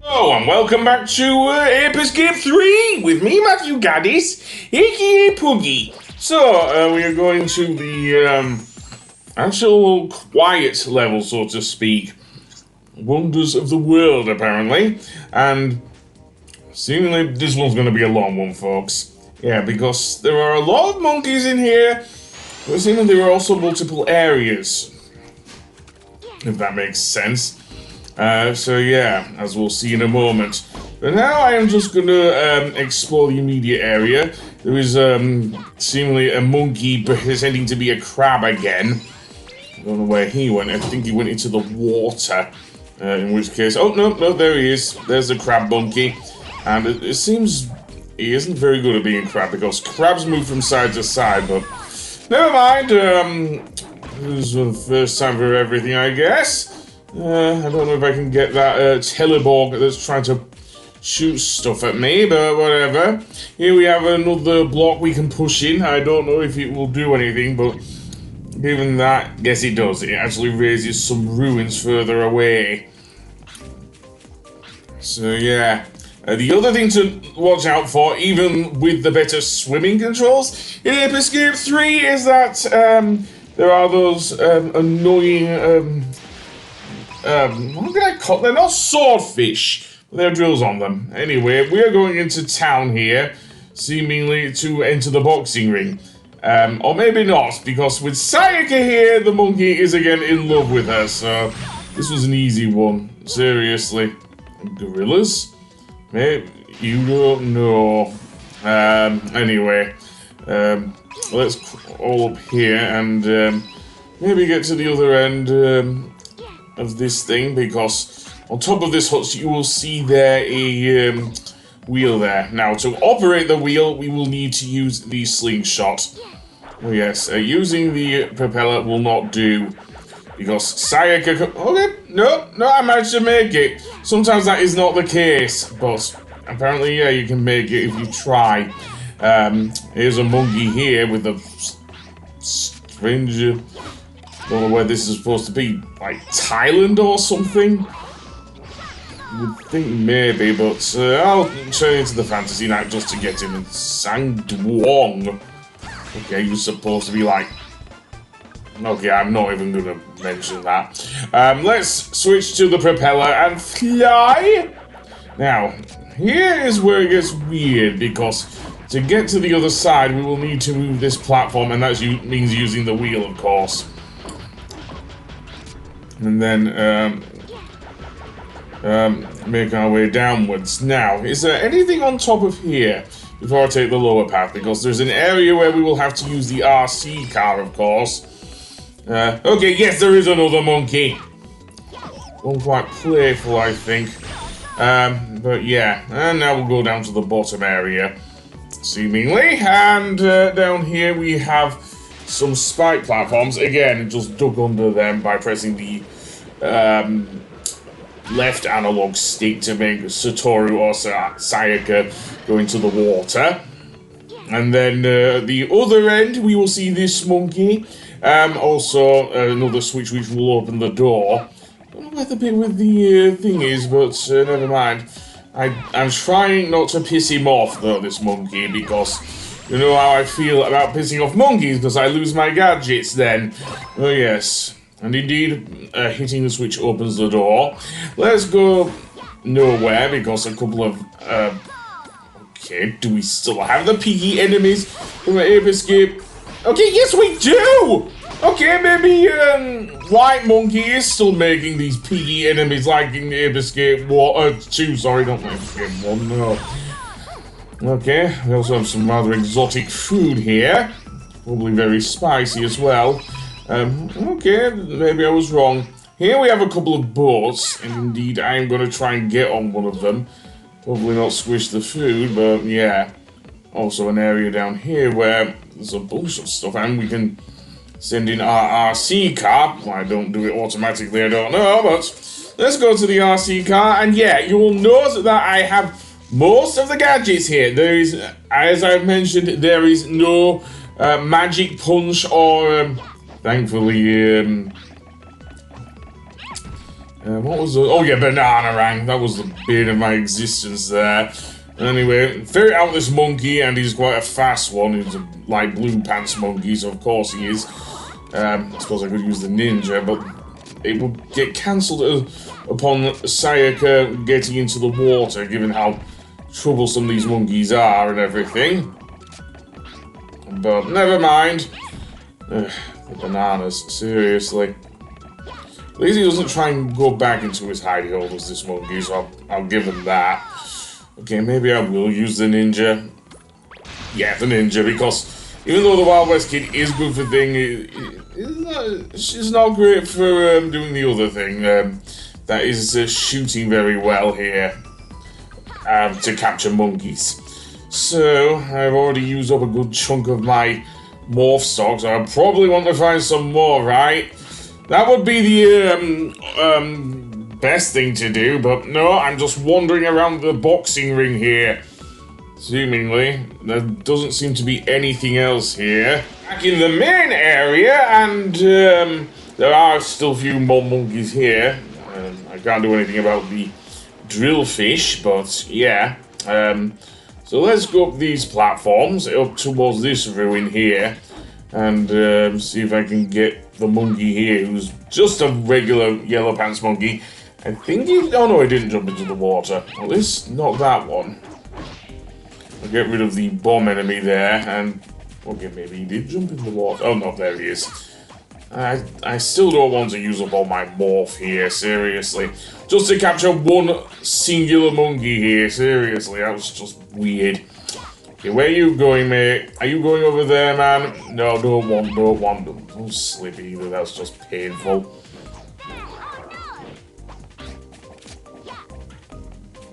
Oh, and welcome back to Ape Escape 3 with me, Matthew Gaddis, aka Puggy. So, we are going to the actual quiet level, so to speak. Wonders of the world, apparently. And seemingly this one's going to be a long one, folks. Yeah, because there are a lot of monkeys in here, but seemingly there are also multiple areas. If that makes sense. So yeah, as we'll see in a moment. But now I am just gonna explore the immediate area. There is seemingly a monkey pretending to be a crab again. I don't know where he went. I think he went into the water. In which case, oh no, there he is. There's the crab monkey. And it seems he isn't very good at being a crab because crabs move from side to side, but never mind. This is the first time for everything, I guess. I don't know if I can get that teleborg that's trying to shoot stuff at me, but whatever. Here we have another block we can push in. I don't know if it will do anything, but given that, yes it does. It actually raises some ruins further away. So yeah. The other thing to watch out for, even with the better swimming controls in Ape Escape 3, is that there are those annoying... what did I call them? They're not swordfish, but they have drills on them. Anyway, we are going into town here, seemingly to enter the boxing ring. Or maybe not, because with Sayaka here, the monkey is again in love with her, so this was an easy one. Seriously. Gorillas? Maybe, you don't know. Anyway, let's all up here and maybe get to the other end of this thing, because on top of this hut you will see there a wheel there. Now, to operate the wheel, we will need to use the slingshot. Oh yes, using the propeller will not do, because Sayaka... Okay, no, I managed to make it. Sometimes that is not the case, but apparently, yeah, you can make it if you try. Here's a monkey here with a strange... Don't know where this is supposed to be, like Thailand or something? I would think maybe, but I'll turn into the fantasy night just to get him. Sang Duong. Okay, you're supposed to be like... Okay, I'm not even gonna mention that. Let's switch to the propeller and fly! Now, here is where it gets weird, because to get to the other side, we will need to move this platform, and that means using the wheel, of course. And then, make our way downwards. Now, is there anything on top of here before I take the lower path? Because there's an area where we will have to use the RC car, of course. Okay, yes, there is another monkey. One quite playful, I think. But yeah, and now we'll go down to the bottom area, seemingly. And down here we have some spike platforms. Again, just dug under them by pressing the left analog stick to make Satoru or Sayaka go into the water. And then the other end, we will see this monkey. Also, another switch which will open the door. I don't know where the bit with the thing is, but never mind. I'm trying not to piss him off, though, this monkey, because you know how I feel about pissing off monkeys, because I lose my gadgets then. Oh, yes. And indeed, hitting the switch opens the door. Let's go nowhere, because a couple of... okay, do we still have the piggy enemies from Ape Escape? Okay, yes we do! Okay, maybe White Monkey is still making these piggy enemies like in Ape Escape 2, sorry, not Ape Escape 1, no. Okay, we also have some rather exotic food here. Probably very spicy as well. Okay, maybe I was wrong. Here we have a couple of boats, and indeed I am going to try and get on one of them. Probably not squish the food, but yeah. Also an area down here where there's a bunch of stuff, and we can send in our RC car. Why I don't do it automatically, I don't know, but let's go to the RC car, and yeah, you will note that I have most of the gadgets here. There is, as I've mentioned, there is no magic punch or, thankfully, What was the... Oh, yeah, Bananarang. That was the bane of my existence there. Anyway, ferret out this monkey, and he's quite a fast one. He's a light blue pants monkey, so of course he is. I suppose I could use the ninja, but it would get cancelled upon Sayaka getting into the water, given how troublesome these monkeys are and everything. But never mind. The bananas, seriously. At least he doesn't try and go back into his hidey hole as this monkey, so I'll give him that. Okay, maybe I will use the ninja. Yeah, the ninja, because even though the Wild West Kid is good for thing, she's not great for doing the other thing. That is shooting very well here to capture monkeys. So, I've already used up a good chunk of my morph stock, so I probably want to find some more, right? That would be the best thing to do, but no, I'm just wandering around the boxing ring here. Seemingly, there doesn't seem to be anything else here. Back in the main area, and there are still a few more monkeys here. I can't do anything about the drillfish, but yeah. So let's go up these platforms, up towards this ruin here, and see if I can get the monkey here, who's just a regular yellow pants monkey. I think he... Oh no, he didn't jump into the water. At least not that one. I'll get rid of the bomb enemy there, and... Okay, maybe he did jump in the water. Oh no, there he is. I still don't want to use up all my morph here, seriously. Just to capture one singular monkey here, seriously, that was just weird. Okay, where are you going, mate? Are you going over there, man? No, don't want them. Don't slip either, that's just painful.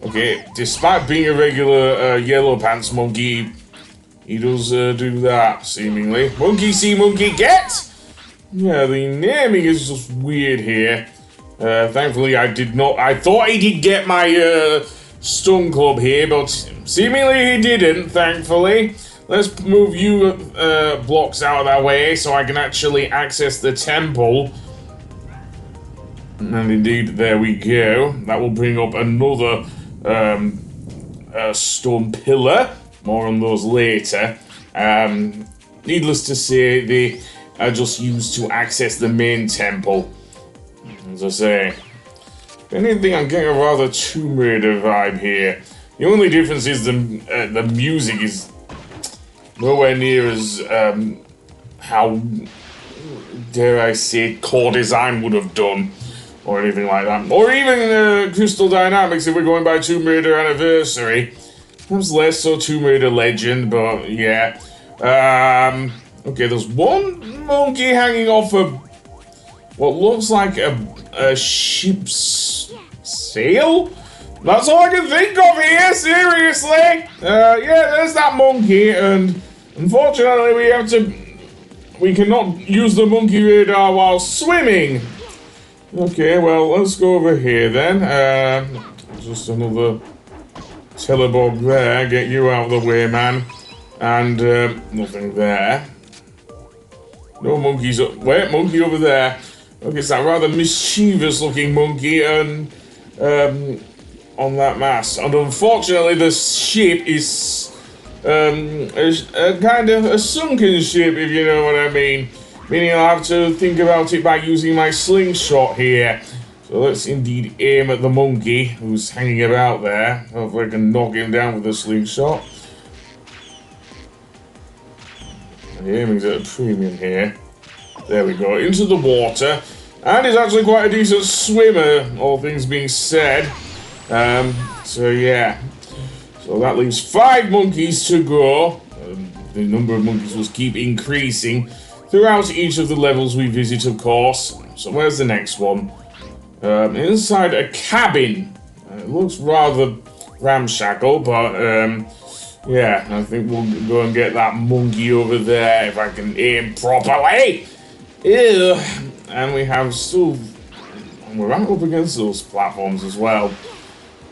Okay, despite being a regular yellow pants monkey, he does do that, seemingly. Monkey see, monkey get! Yeah, the naming is just weird here. Thankfully, I thought he did get my stun club here, but seemingly he didn't, thankfully. Let's move you blocks out of that way so I can actually access the temple. And indeed, there we go. That will bring up another stone pillar. More on those later. Needless to say, they are just used to access the main temple. As I say, if anything, I'm getting a rather Tomb Raider vibe here. The only difference is the music is nowhere near as how, dare I say, Core Design would have done, or anything like that. Or even Crystal Dynamics if we're going by Tomb Raider Anniversary. Perhaps less so Tomb Raider Legend, but yeah. Okay, there's one monkey hanging off what looks like a ship's sail? That's all I can think of here, seriously! Yeah, there's that monkey, and unfortunately we cannot use the monkey radar while swimming. Okay, well, let's go over here then. Just another telebog there, get you out of the way, man. And nothing there. No monkeys wait, monkey over there. Okay, it's that rather mischievous looking monkey and on that mast. And unfortunately the ship is a kind of a sunken ship, if you know what I mean. Meaning I'll have to think about it by using my slingshot here. So let's indeed aim at the monkey who's hanging about there. Hopefully I can knock him down with a slingshot. The aiming's at a premium here. There we go, into the water. And he's actually quite a decent swimmer, all things being said. So yeah. So that leaves 5 monkeys to go. The number of monkeys will keep increasing throughout each of the levels we visit, of course. So where's the next one? Inside a cabin. It looks rather ramshackle, but yeah, I think we'll go and get that monkey over there if I can aim properly. Ew. And we have still... We're right up against those platforms as well.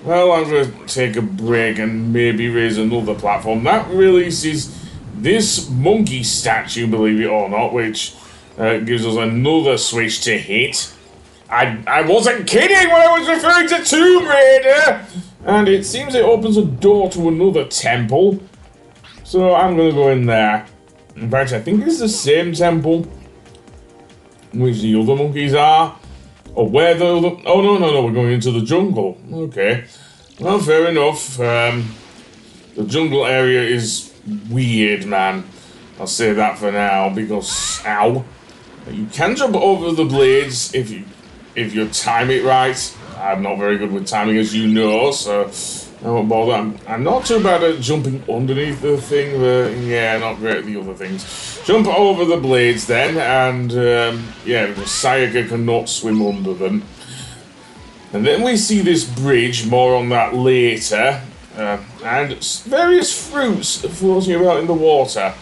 Well, I'm going to take a break and maybe raise another platform. That releases this monkey statue, believe it or not, which gives us another switch to hit. I wasn't kidding when I was referring to Tomb Raider! And it seems it opens a door to another temple. So I'm gonna go in there. In fact, I think it's the same temple in which the other monkeys are. Or where the other... Oh, no, we're going into the jungle. Okay. Well, fair enough. The jungle area is weird, man. I'll say that for now, because... Ow. You can jump over the blades if you time it right. I'm not very good with timing, as you know, so I won't bother. I'm not too bad at jumping underneath the thing, but yeah, not great at the other things. Jump over the blades then, and yeah, because Sayaka cannot swim under them. And then we see this bridge, more on that later, and various fruits floating about in the water.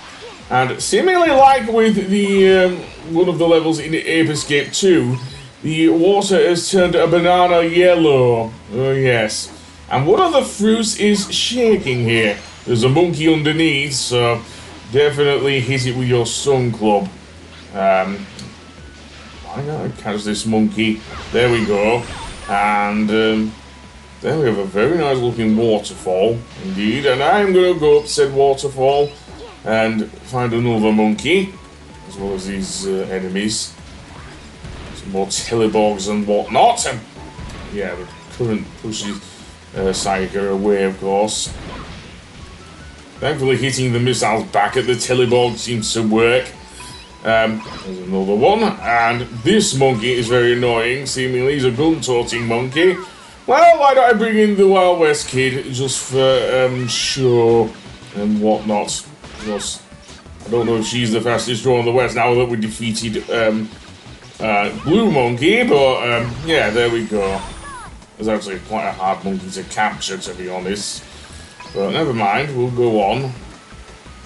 And seemingly like with the one of the levels in Ape Escape 2, the water has turned a banana yellow. Oh yes. And one of the fruits is shaking here. There's a monkey underneath, so definitely hit it with your Sun Club. I gotta catch this monkey. There we go. And then we have a very nice looking waterfall, indeed. And I'm gonna go up said waterfall and find another monkey, as well as these enemies. Some more teleborgs and whatnot. And yeah, the current pushes Sayaka away, of course. Thankfully, hitting the missiles back at the teleborg seems to work. There's another one, and this monkey is very annoying. Seemingly, he's a gun-toting monkey. Well, why don't I bring in the Wild West kid just for show and whatnot? Because I don't know if she's the fastest draw in the West now that we defeated Blue Monkey, but yeah, there we go. It's actually quite a hard monkey to capture, to be honest. But never mind, we'll go on.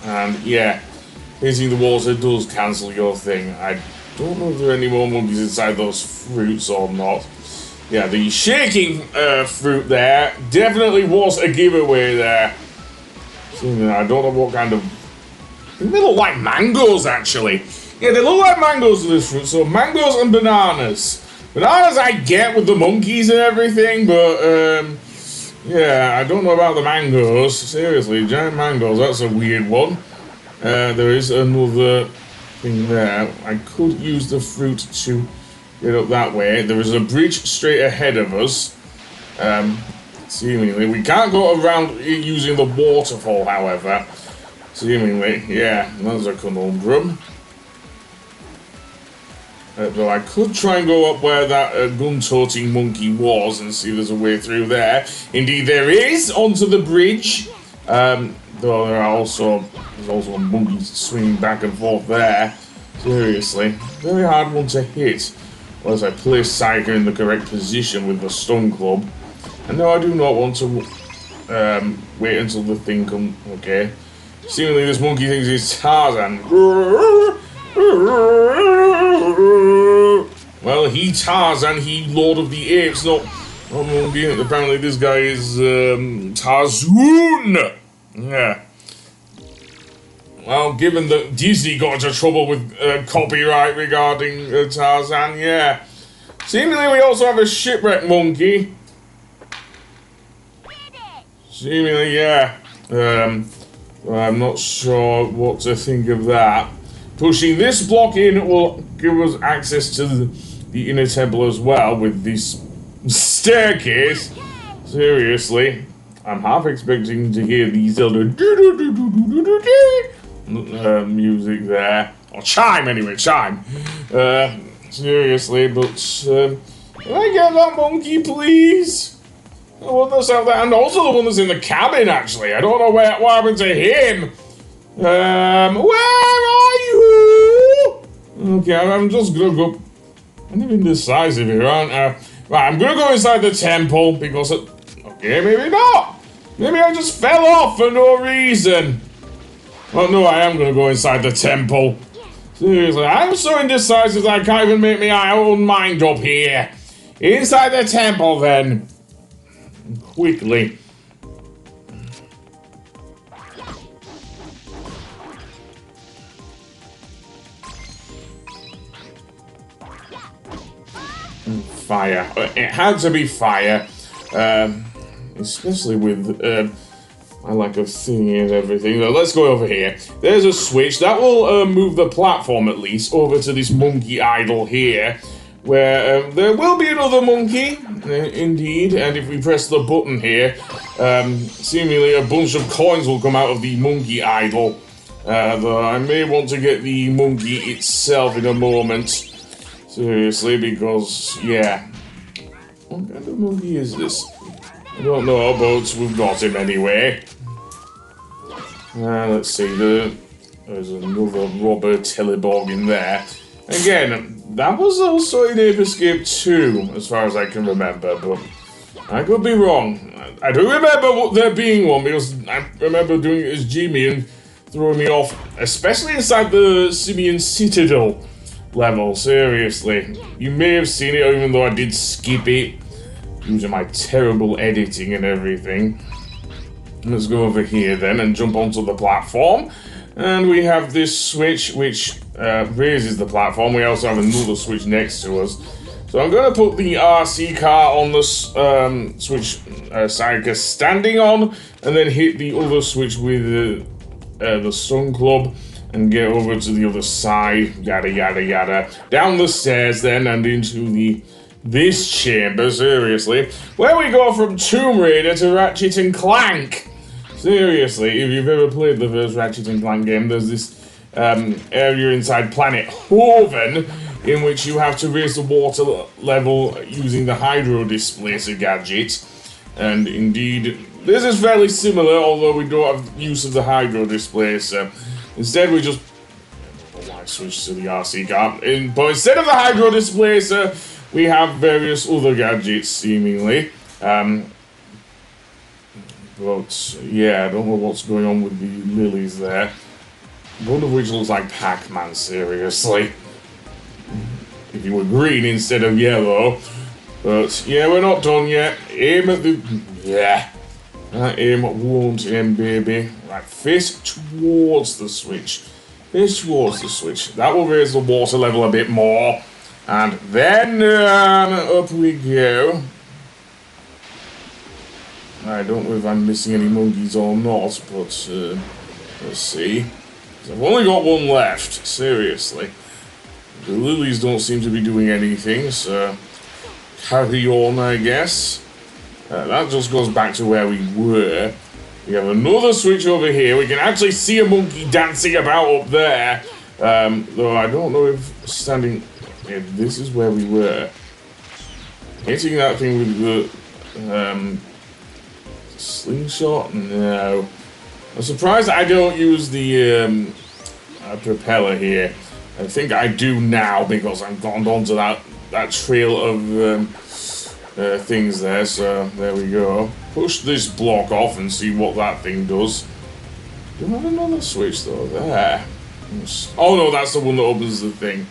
And yeah, hitting the water does cancel your thing. I don't know if there are any more monkeys inside those fruits or not. Yeah, the shaking fruit there definitely was a giveaway there. So, I don't know what kind of... They look like mangoes, actually. Yeah, they look like mangoes to this fruit. So mangoes and bananas. Bananas I get with the monkeys and everything, but yeah, I don't know about the mangoes. Seriously, giant mangoes, that's a weird one. There is another thing there. I could use the fruit to get up that way. There is a bridge straight ahead of us. Seemingly, we can't go around using the waterfall, however. Seemingly, yeah, that's a conundrum. Though I could try and go up where that gun-toting monkey was and see if there's a way through there. Indeed, there is, onto the bridge. Though there are also, there's also a monkey swinging back and forth there. Seriously, very hard one to hit. As I place Sayaka in the correct position with the Stun Club. And no, I do not want to wait until the thing comes. Okay. Seemingly this monkey thinks he's Tarzan. Well, he Tarzan, he Lord of the Apes, not monkey. Apparently this guy is Tarzoon. Yeah. Well, given that Disney got into trouble with copyright regarding Tarzan, yeah. Seemingly we also have a shipwreck monkey. Seemingly, yeah. I'm not sure what to think of that. Pushing this block in will give us access to the inner temple as well with this staircase. Seriously. I'm half expecting to hear the Zelda music there. Or chime, anyway, chime. Seriously, but can I get that monkey, please? The one that's out there, and also the one that's in the cabin, actually. I don't know what happened to him. Where are you? Okay, I'm just gonna go. I'm indecisive here, aren't I? Right, I'm gonna go inside the temple because okay, maybe not. Maybe I just fell off for no reason. Oh no, I am gonna go inside the temple. Seriously, I'm so indecisive that I can't even make my own mind up here. Inside the temple, then. Quickly. fire. It had to be fire. Especially with my lack of thingy and everything. Now, let's go over here. There's a switch. That will move the platform, at least, over to this monkey idol here. Where there will be another monkey, indeed, and if we press the button here, seemingly a bunch of coins will come out of the monkey idol. Though I may want to get the monkey itself in a moment. Seriously, because, yeah. What kind of monkey is this? I don't know, but we've got him anyway. Let's see, there's another Robert Teleborg in there. Again, that was also in Ape Escape 2, as far as I can remember, but I could be wrong. I do remember there being one, because I remember doing it as Jimmy and throwing me off, especially inside the Simian Citadel level, seriously. You may have seen it, even though I did skip it, using my terrible editing and everything. Let's go over here then and jump onto the platform. And we have this switch which raises the platform. We also have another switch next to us. So I'm going to put the RC car on the switch Sayaka standing on, and then hit the other switch with the Sun Club and get over to the other side. Yada yada yada. Down the stairs then and into this chamber, seriously. Where we go from Tomb Raider to Ratchet and Clank. Seriously, if you've ever played the first Ratchet and Clank game, there's this area inside Planet Hoven in which you have to raise the water level using the Hydro Displacer gadget. And indeed, this is fairly similar, although we don't have use of the Hydro Displacer. Instead, we just switch to the RC car. But instead of the Hydro Displacer, we have various other gadgets, seemingly. But, yeah, I don't know what's going on with the lilies there. One of which looks like Pac-Man, seriously. If you were green instead of yellow. But, yeah, we're not done yet. Aim at the... Yeah. Aim won't aim, baby. Right, face towards the switch. Face towards the switch. That will raise the water level a bit more. And then, up we go. I don't know if I'm missing any monkeys or not, but let's see. I've only got one left, seriously. The lilies don't seem to be doing anything, so carry on, I guess. That just goes back to where we were. We have another switch over here. We can actually see a monkey dancing about up there. Though I don't know if standing... Yeah, this is where we were. Hitting that thing with the... slingshot? No. I'm surprised I don't use the propeller here. I think I do now because I've gone onto that trail of things there. So there we go. Push this block off and see what that thing does. Do I have another switch though? There. Oh no, that's the one that opens the thing.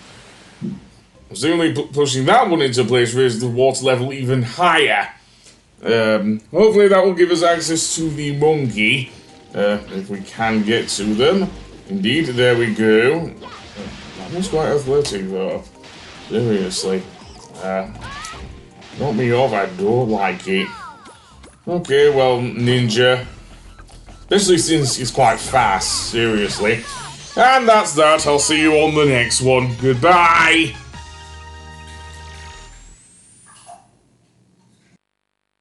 Presumably pushing that one into place raises the water level even higher. Hopefully that will give us access to the monkey, if we can get to them. Indeed, there we go. That was quite athletic though. Seriously. Knock me off, I don't like it. Okay, well, ninja. Especially since he's quite fast, seriously. And that's that, I'll see you on the next one. Goodbye!